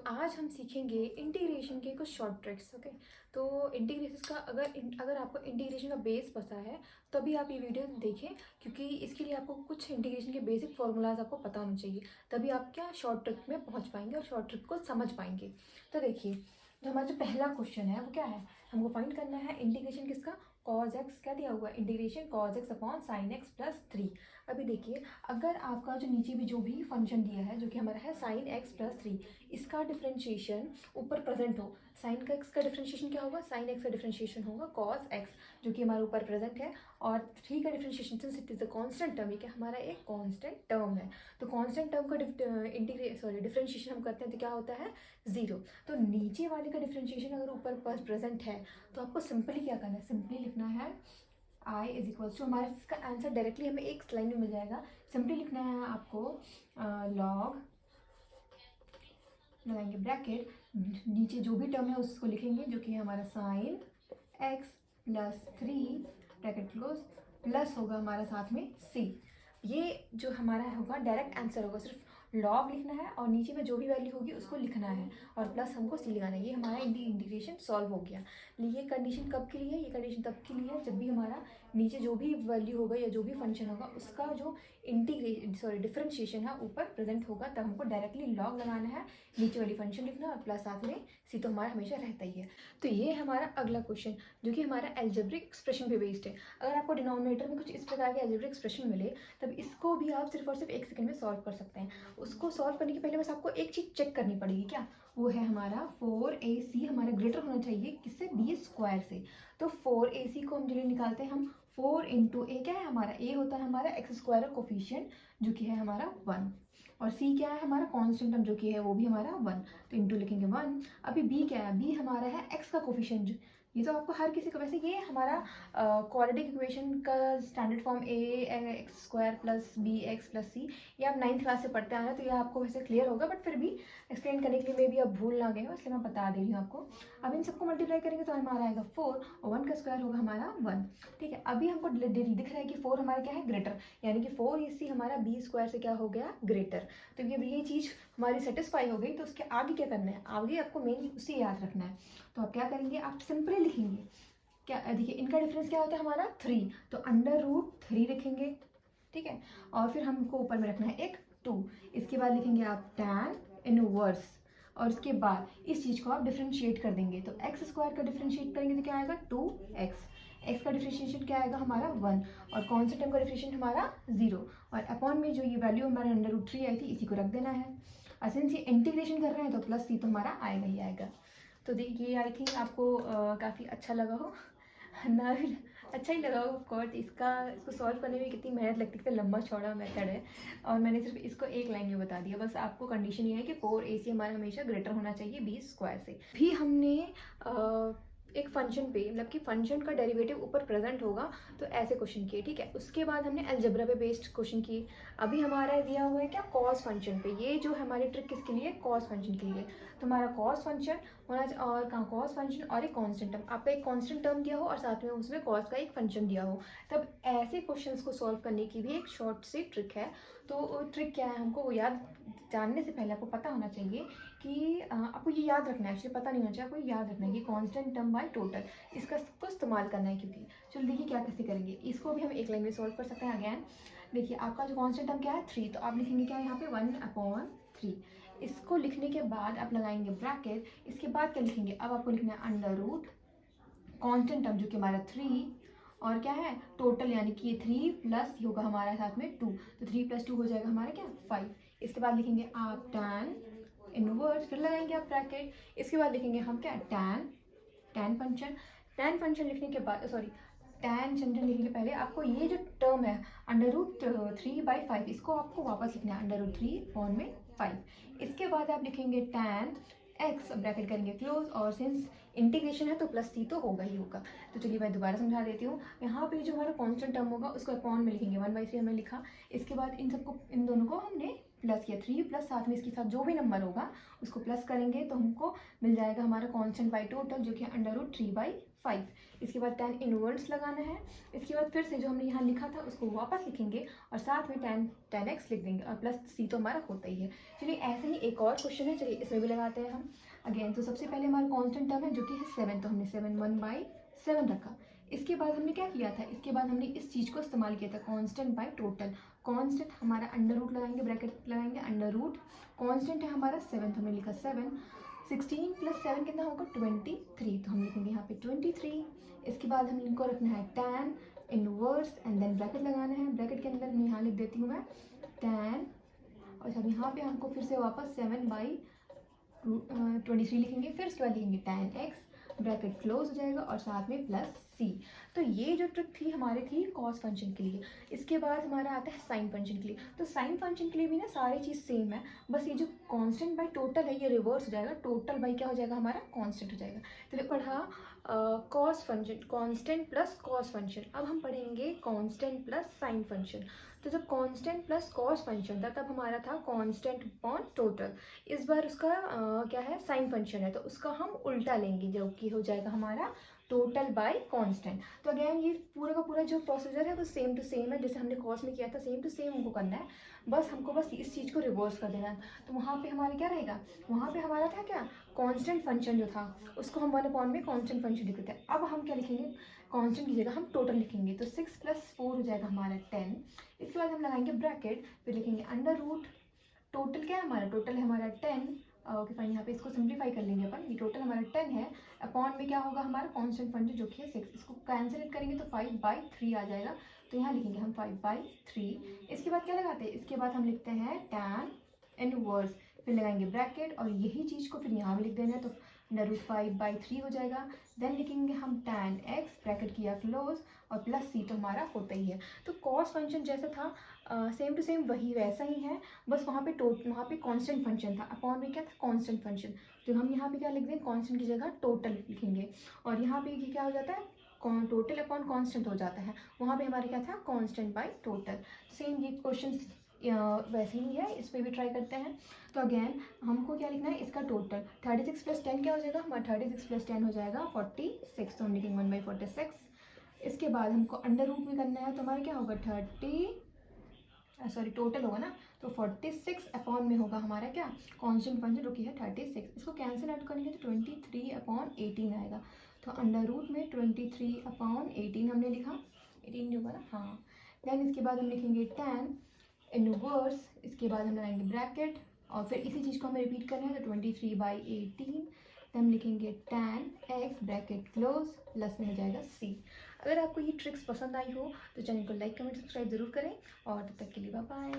आज हम सीखेंगे इंटीग्रेशन के कुछ शॉर्ट ट्रिक्स। ओके, तो इंटीग्रेशन का अगर आपको इंटीग्रेशन का बेस पता है तभी आप ये वीडियो देखें, क्योंकि इसके लिए आपको कुछ इंटीग्रेशन के बेसिक फार्मूलाज आपको पता होना चाहिए, तभी आप क्या शॉर्ट ट्रिक में पहुंच पाएंगे और शॉर्ट ट्रिक को समझ पाएंगे। तो देखिए, जो हमारा जो पहला क्वेश्चन है वो क्या है, हमको फाइंड करना है इंटीग्रेशन किसका, कॉज एक्स। क्या दिया हुआ है, integration cos x upon sine x plus 3। अभी देखिए, अगर आपका जो नीचे भी जो भी फंक्शन दिया है जो कि हमारा है साइन एक्स प्लस 3, इसका डिफरेंशिएशन ऊपर प्रेजेंट हो, साइन का एक्स का डिफरेंशिएशन क्या होगा, साइन एक्स का डिफरेंशिएशन होगा कॉस एक्स जो कि हमारे ऊपर प्रेजेंट है, और 3 का differentiation since it is a constant term, ये क्या हमारा एक कांस्टेंट टर्म है, तो कांस्टेंट टर्म का डिफरेंशिएशन हम करते हैं तो क्या होता है 0। तो नीचे वाले का डिफरेंशिएशन अगर ऊपर प्रेजेंट है तो आपको सिंपली क्या करना है, सिंपली लिखना है I इज इक्वल्स टू, हमारा इसका आंसर डायरेक्टली हमें एक लाइन में मिल जाएगा। सिंपली लिखना है आपको लॉग, लगाएंगे ब्रैकेट, नीचे जो भी टर्म है उसको लिखेंगे जो कि हमारा sine x plus 3 bracket close, plus होगा हमारा साथ में c। ये जो हमारा होगा डायरेक्ट आंसर होगा, सिर्फ लॉग लिखना है और नीचे में जो भी वैल्यू होगी उसको लिखना है और प्लस हमको c लगाना है। ये हमारा इंटीग्रेशन सॉल्व हो गया। ये कंडीशन कब के लिए है, ये कंडीशन तब के लिए है जब भी हमारा नीचे जो भी वैल्यू होगा या जो भी फंक्शन होगा उसका जो डिफरेंशिएशन है ऊपर प्रेजेंट होगा, तब हमको डायरेक्टली लॉग लगाना है, नीचे वाली फंक्शन लिखना और प्लस साथ में सी तो हमारा हमेशा रहता ही है। तो ये हमारा अगला क्वेश्चन जो कि हमारा एल्जेब्रिक एक्सप्रेशन पे बेस्ड है। अगर आपको डिनोमिनेटर में कुछ इस प्रकार के एल्जेब्रिक एक्सप्रेशन मिले तब इसको भी आप सिर्फ और सिर्फ 1 सेकंड में सॉल्व कर सकते हैं। उसको सॉल्व करने के पहले बस आपको एक चीज़ चेक करनी पड़ेगी, क्या वो है हमारा 4ac हमारा ग्रेटर होना चाहिए किससे, बी स्क्वायर से। तो 4ac को हम जो निकालते हैं हम 4 इंटू ए, क्या है हमारा ए होता है हमारा एक्स स्क्वायर का कोफिशिएंट जो कि है हमारा 1, और सी क्या है हमारा कांस्टेंट टर्म जो कि है वो भी हमारा 1, तो इंटू लिखेंगे 1। अभी बी क्या है, बी हमारा है एक्स का कोफिशिएंट, ये तो आपको हर किसी को, वैसे ये हमारा क्वाड्रेटिक इक्वेशन का standard form a x square plus b x plus c, ये आप 9th क्लास से पढ़ते आ रहे हैं तो ये आपको वैसे क्लियर होगा, बट फिर भी एक्सप्लेन करने के लिए मे भी आप भूल ना गए हो इसलिए मैं बता दे रही हूँ आपको। अब इन सबको मल्टीप्लाई करेंगे तो हमारा आएगा 4 और 1 का स्क्वायर होगा हमारा 1। ठीक है, अभी हमको दिख रहा है कि 4 हमारा क्या है, ग्रेटर, यानी कि 4ac हमारा बी स्क्वायर से क्या हो गया, ग्रेटर। तो ये चीज़ हमारी सेटिस्फाई हो गई, तो उसके आगे क्या करना है, आगे आपको मेन उसे याद रखना है। तो आप क्या करेंगे, आप सिंपली लिखेंगे, क्या देखिए इनका डिफरेंस क्या होता है हमारा 3, तो √3 लिखेंगे। ठीक है, और फिर हमको ऊपर में रखना है एक 2, इसके बाद लिखेंगे आप tan इनवर्स, और इसके बाद इस चीज़ को आप डिफ्रेंशिएट कर देंगे, तो एक्स स्क्वायर का डिफ्रेंशिएट करेंगे तो क्या आएगा 2x, एक्स का डिफ्रेंशिएशन क्या आएगा हमारा 1, और कॉन्स्टेंट टर्म का डिफ्रेंशिएशन हमारा 0, और अपॉन में जो ये वैल्यू हमारे √3 आई थी इसी को रख देना है। और सिंस ये इंटीग्रेशन कर रहे हैं तो प्लस सी तो हमारा आएगा ही आएगा। तो देखिए आई थिंक आपको काफ़ी अच्छा लगा हो ना, अच्छा ही लगा ऑफ कोर्स। इसको सॉल्व करने में कितनी मेहनत लगती है, कितना लंबा चौड़ा मेथड है, और मैंने सिर्फ इसको एक लाइन में बता दिया। बस आपको कंडीशन ये है कि 4ac हमारा हमेशा ग्रेटर होना चाहिए बी स्क्वायर से। भी हमने एक फंक्शन पे, मतलब कि फंक्शन का डेरिवेटिव ऊपर प्रेजेंट होगा तो ऐसे क्वेश्चन किए। ठीक है, उसके बाद हमने अलजेब्रा पे बेस्ड क्वेश्चन किए। अभी हमारा दिया हुआ है क्या, कॉस फंक्शन पे। ये जो हमारी ट्रिक किसके लिए, कॉस फंक्शन के लिए। तो हमारा कॉस फंक्शन होना चाहिए, और कहाँ कॉस फंक्शन और एक कांस्टेंट टर्म, आपका एक कांस्टेंट टर्म दिया हो और साथ में उसमें कॉस का एक फंक्शन दिया हो, तब ऐसे क्वेश्चंस को सॉल्व करने की भी एक शॉर्ट सी ट्रिक है। तो ट्रिक क्या है, हमको वो याद जानने से पहले आपको पता होना चाहिए कि आपको ये याद रखना है, एक्चुअली पता नहीं होना चाहिए, आपको याद रखना है कि कांस्टेंट टर्म बाय टोटल, इसका सबको इस्तेमाल करना है। क्योंकि चलो देखिए क्या कैसे करेंगे, इसको भी हम एक लाइन में सॉल्व कर सकते हैं। अगैन देखिए, आपका जो कांस्टेंट टर्म क्या है 3, तो आप लिखेंगे क्या यहाँ पे 1/3। इसको लिखने के बाद आप लगाएंगे ब्रैकेट, इसके बाद क्या लिखेंगे, अब आपको लिखना है अंडर कांस्टेंट टर्म जो कि हमारा 3 और क्या है टोटल, यानी कि ये 3 प्लस होगा हमारा साथ में 2, तो 3 + 2 हो जाएगा हमारा क्या 5। इसके बाद लिखेंगे आप tan इनवर्स, फिर लगाएंगे आप ब्रैकेट, इसके बाद लिखेंगे हम क्या tan फंक्शन लिखने के बाद tan फंक्शन लिखने के पहले आपको ये जो टर्म है √3/5, इसको आपको वापस लिखना है √3/5। इसके बाद आप लिखेंगे tan x, ब्रैकेट करेंगे क्लोज, और सिंस इंटीग्रेशन है तो प्लस सी तो होगा ही होगा। तो चलिए मैं दोबारा समझा देती हूँ। यहाँ पे जो हमारा कांस्टेंट टर्म होगा उसको अपॉन में लिखेंगे 1/3 हमने लिखा। इसके बाद इन दोनों को हमने प्लस या 3 प्लस साथ में इसके साथ जो भी नंबर होगा उसको प्लस करेंगे तो हमको मिल जाएगा हमारा कांस्टेंट बाई टोटल जो कि √3/5। इसके बाद tan इनवर्स लगाना है। इसके बाद फिर से जो हमने यहाँ लिखा था उसको वापस लिखेंगे और साथ में tan x लिख देंगे और प्लस c तो हमारा होता ही है। चलिए ऐसे ही एक और क्वेश्चन है, चलिए इसमें भी लगाते हैं हम अगेन। तो सबसे पहले हमारा कांस्टेंट टर्म है जो कि है 7, तो हमने 7 1/7 रखा। इसके बाद हमने क्या किया था, इसके बाद हमने इस चीज़ को इस्तेमाल किया था कांस्टेंट बाय टोटल। कांस्टेंट हमारा अंडर रूट लगाएंगे, ब्रैकेट लगाएंगे, अंडर रूट कांस्टेंट है हमारा 7, तो हमने लिखा 7। 16 + 7 कितना होगा 23, तो हम लिखेंगे यहाँ पे 23। इसके बाद हम इनको रखना है tan inverse and then bracket लगाना है। ब्रैकेट के अंदर मैं यहाँ लिख देती हूँ मैं tan, और अब यहाँ पे हमको फिर से वापस 7/23 लिखेंगे। फिर उसके बाद लिखेंगे tan x, ब्रैकेट क्लोज हो जाएगा और साथ में प्लस c। तो ये जो ट्रिक थी हमारी थी कॉस फंक्शन के लिए। इसके बाद हमारा आता है साइन फंक्शन के लिए। तो साइन फंक्शन के लिए भी ना सारी चीज़ सेम है, बस ये जो कांस्टेंट बाय टोटल है ये रिवर्स हो जाएगा, टोटल बाय क्या हो जाएगा हमारा कांस्टेंट हो जाएगा। तो पढ़ा cos function, constant plus cos function. अब हम पढ़ेंगे कांस्टेंट प्लस साइन फंक्शन। तो जब कांस्टेंट प्लस कॉस फंक्शन था तब हमारा था कांस्टेंट अपॉन टोटल। इस बार उसका क्या है साइन फंक्शन है, तो उसका हम उल्टा लेंगे जो कि हो जाएगा हमारा टोटल बाय कांस्टेंट। तो अगेन ये पूरा का पूरा जो प्रोसीजर है वो सेम टू सेम है, जैसे हमने कॉस में किया था सेम टू सेम हमको करना है, बस हमको बस इस चीज़ को रिवर्स कर देना है। तो वहाँ पे हमारा क्या रहेगा, वहाँ पे हमारा था क्या कांस्टेंट फंक्शन जो था उसको हम 1 अपॉन में कांस्टेंट फंक्शन लिखते थे। अब हम क्या लिखेंगे, कांस्टेंट की जगह हम टोटल लिखेंगे, तो 6 + 4 हो जाएगा हमारा 10। इसके बाद हम लगाएंगे ब्रैकेट, फिर लिखेंगे अंडर रूट, टोटल क्या है हमारा, टोटल है हमारा 10। ओके फाइन, यहाँ पे इसको सिंप्लीफाई कर लेंगे अपन, ये टोटल हमारा 10 है, अपॉन में क्या होगा हमारा कांस्टेंट फंक्शन जो कि है 6। इसको कैंसिल करेंगे तो 5/3 आ जाएगा, तो यहाँ लिखेंगे हम 5/3। इसके बाद क्या लगाते हैं, इसके बाद हम लिखते हैं tan इनवर्स, फिर लगाएंगे ब्रैकेट और यही चीज़ को फिर यहाँ भी लिख देना है, तो √5/3 हो जाएगा। देन लिखेंगे हम tan x, ब्रैकेट किया क्लोज और प्लस c, तो हमारा होता ही है। तो कॉस फंक्शन जैसा था सेम टू सेम वही वैसा ही है, बस वहाँ पे कांस्टेंट फंक्शन था, अपॉन में क्या था कांस्टेंट फंक्शन। तो हम यहाँ पे क्या लिख दें, कांस्टेंट की जगह टोटल लिखेंगे और यहाँ पे ये क्या हो जाता है टोटल अपॉन कांस्टेंट हो जाता है। वहाँ पे हमारे क्या था कांस्टेंट बाय टोटल। सेम ये क्वेश्चन वैसे ही है, इस पर भी ट्राई करते हैं। तो अगेन हमको क्या लिखना है, इसका टोटल 36 + 10 क्या हो जाएगा हमारा, 36 + 10 हो जाएगा 46, तो हम लिखेंगे 1/46। इसके बाद हमको अंडर रूट भी करना है, तो हमारा क्या होगा टोटल होगा ना, तो 46 अपॉन में होगा हमारा क्या कांस्टेंट फंक्शन जो कि है 36। इसको कैंसिल आउट करेंगे तो 23/18 आएगा, तो अंडर रूट में 23/18 हमने लिखा, 18 होगा ना, हाँ। देन इसके बाद हम लिखेंगे tan इनवर्स, इसके बाद हम लगाएंगे ब्रैकेट और फिर इसी चीज़ को हमें रिपीट करना है, तो 23/18। तो हम लिखेंगे tan x, bracket close, plus में हो जाएगा c। अगर आपको ये ट्रिक्स पसंद आई हो तो चैनल को लाइक कमेंट सब्सक्राइब जरूर करें और तब तक के लिए बाय बाय।